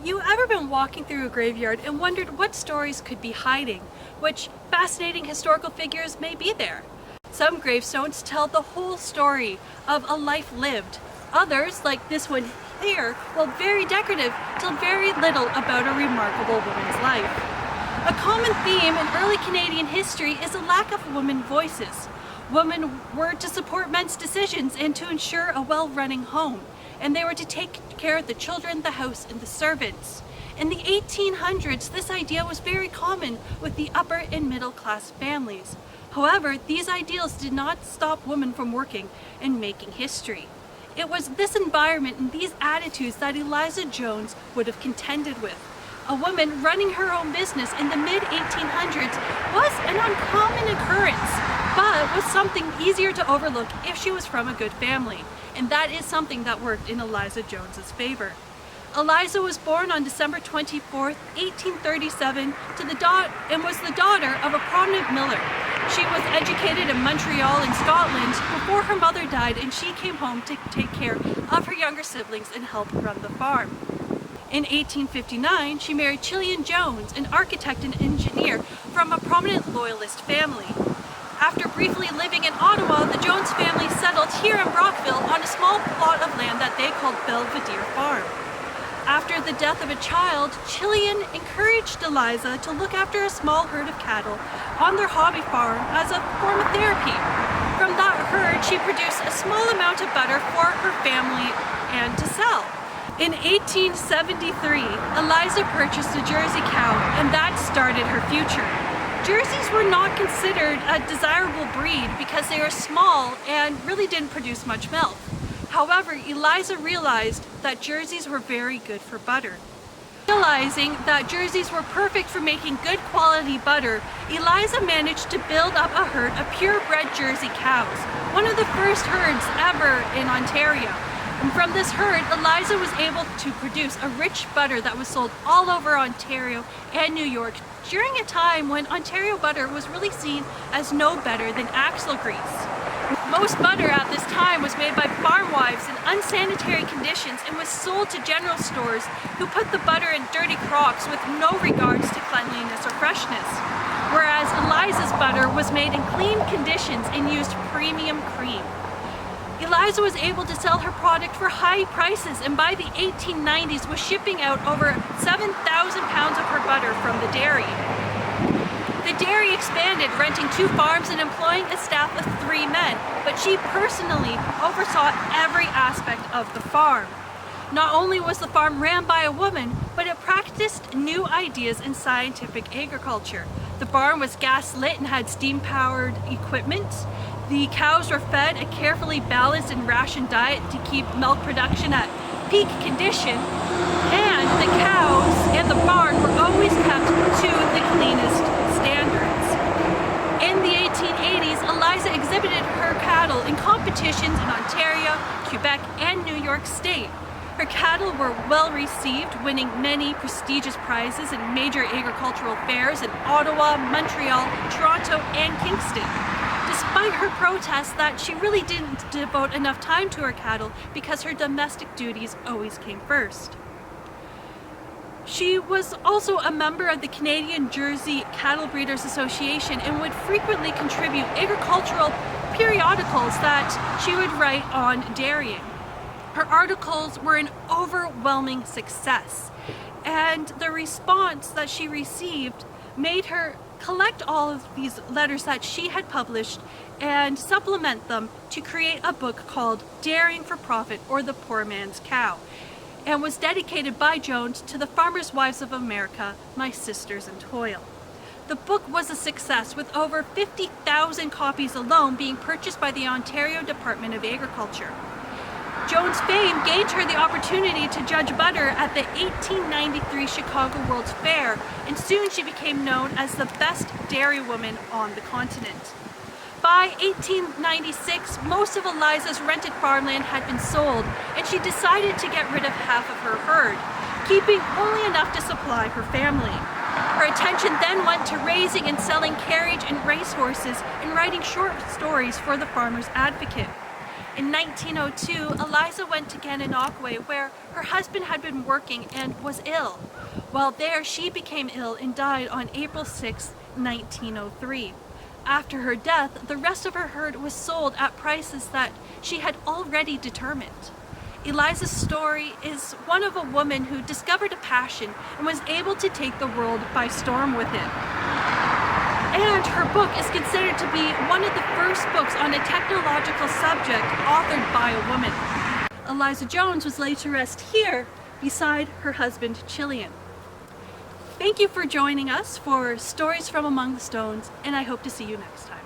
You ever been walking through a graveyard and wondered what stories could be hiding? Which fascinating historical figures may be there? Some gravestones tell the whole story of a life lived. Others, like this one here, while very decorative, tell very little about a remarkable woman's life. A common theme in early Canadian history is a lack of women voices. Women were to support men's decisions and to ensure a well-running home, and they were to take care of the children, the house, and the servants. In the 1800s, this idea was very common with the upper and middle class families. However, these ideals did not stop women from working and making history. It was this environment and these attitudes that Eliza Jones would have contended with. A woman running her own business in the mid-1800s was an uncommon occurrence, but was something easier to overlook if she was from a good family. And that is something that worked in Eliza Jones's favor. Eliza was born on December 24, 1837, and was the daughter of a prominent miller. She was educated in Montreal in Scotland before her mother died, and she came home to take care of her younger siblings and help run the farm. In 1859, she married Eliza Jones, an architect and engineer from a prominent Loyalist family. After briefly living in Ottawa, the Jones family settled here in Brockville on a small plot of land that they called Belvedere Farm. After the death of a child, Chilean encouraged Eliza to look after a small herd of cattle on their hobby farm as a form of therapy. From that herd, she produced a small amount of butter for her family and to sell. In 1873, Eliza purchased a Jersey cow, and that started her future. Jerseys were not considered a desirable breed because they were small and really didn't produce much milk. However, Eliza realized that Jerseys were very good for butter. Realizing that Jerseys were perfect for making good quality butter, Eliza managed to build up a herd of purebred Jersey cows, one of the first herds ever in Ontario. And from this herd, Eliza was able to produce a rich butter that was sold all over Ontario and New York during a time when Ontario butter was really seen as no better than axle grease. Most butter at this time was made by farm wives in unsanitary conditions and was sold to general stores who put the butter in dirty crocks with no regards to cleanliness or freshness. Whereas Eliza's butter was made in clean conditions and used premium cream. Eliza was able to sell her product for high prices, and by the 1890s was shipping out over 7,000 pounds of her butter from the dairy. The dairy expanded, renting 2 farms and employing a staff of 3 men, but she personally oversaw every aspect of the farm. Not only was the farm ran by a woman, but it practiced new ideas in scientific agriculture. The barn was gas-lit and had steam-powered equipment. The cows were fed a carefully balanced and rationed diet to keep milk production at peak condition, and the cows and the barn were always kept to the cleanest standards. In the 1880s, Eliza exhibited her cattle in competitions in Ontario, Quebec, and New York State. Her cattle were well received, winning many prestigious prizes in major agricultural fairs in Ottawa, Montreal, Toronto, and Kingston. Despite her protests that she really didn't devote enough time to her cattle because her domestic duties always came first. She was also a member of the Canadian Jersey Cattle Breeders Association and would frequently contribute agricultural periodicals that she would write on dairying. Her articles were an overwhelming success, and the response that she received made her collect all of these letters that she had published and supplement them to create a book called Dairying for Profit, or The Poor Man's Cow, and was dedicated by Jones to the Farmers' Wives of America, My Sisters in Toil. The book was a success, with over 50,000 copies alone being purchased by the Ontario Department of Agriculture. Jones' fame gained her the opportunity to judge butter at the 1893 Chicago World's Fair, and soon she became known as the best dairy woman on the continent. By 1896, most of Eliza's rented farmland had been sold, and she decided to get rid of half of her herd, keeping only enough to supply her family. Her attention then went to raising and selling carriage and racehorses and writing short stories for the Farmer's Advocate. In 1902, Eliza went to Gananoque, where her husband had been working and was ill. While there, she became ill and died on April 6, 1903. After her death, the rest of her herd was sold at prices that she had already determined. Eliza's story is one of a woman who discovered a passion and was able to take the world by storm with it. And her book is considered to be one of the first books on a technological subject authored by a woman. Eliza Jones was laid to rest here beside her husband, Chilian. Thank you for joining us for Stories from Among the Stones, and I hope to see you next time.